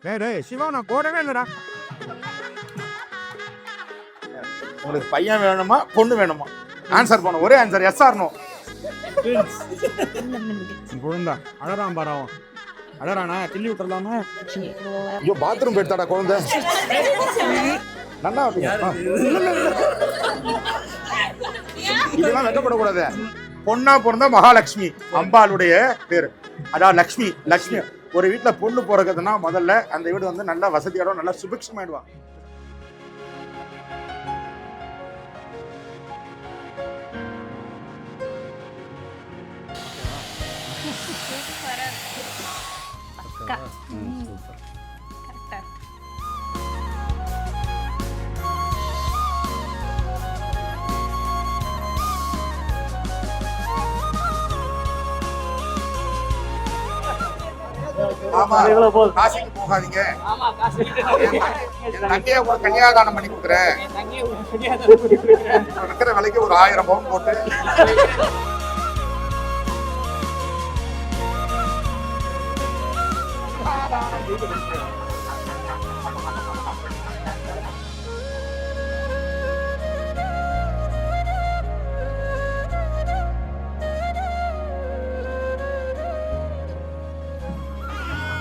டேய் சிவா நான் போடவே இல்லடா. உங்களுக்கு பையன் வேணுமா பொண்ணு வேணுமா? ஆன்சர் பண்ண ஒரே ஆன்சர் எஸ் ஆர் நோ. குழந்தா அழறான் பாராவும். அழறானா கிள்ளி விட்டுறலாமா? ஐயோ பாத்ரூம் போயிட்டாடா குழந்தை. நல்லா இதெல்லாம் வெட்டப்படக்கூடாது. பொண்ணா பிறந்த மகாலட்சுமி அம்பாளுடைய பேரு. அதாவது லக்ஷ்மி. லக்ஷ்மி ஒரு வீட்டுல பொண்ணு பிறகுதுன்னா முதல்ல அந்த வீடு வந்து நல்லா வசதியோட நல்லா சுபிக்ஷமாயிடுவாங்க. காசிக்கு போகாதீங்க. தங்கையை ஒரு கன்னியாதானம் பண்ணி கொடுக்குறேன். இருக்கிற விலைக்கு ஒரு 1000 பவுன் போட்டு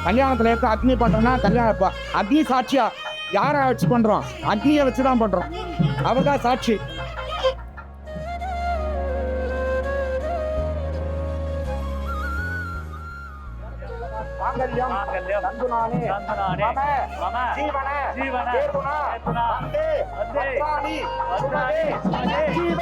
கல்யாணத்துல எப்ப அக்னி பண்றோம்னா கல்யாணம் அக்னி சாட்சியா யாரை வச்சு பண்றோம்? அக்னியை வச்சுதான் பண்றோம். அவர்தான் சாட்சி. ஜீவ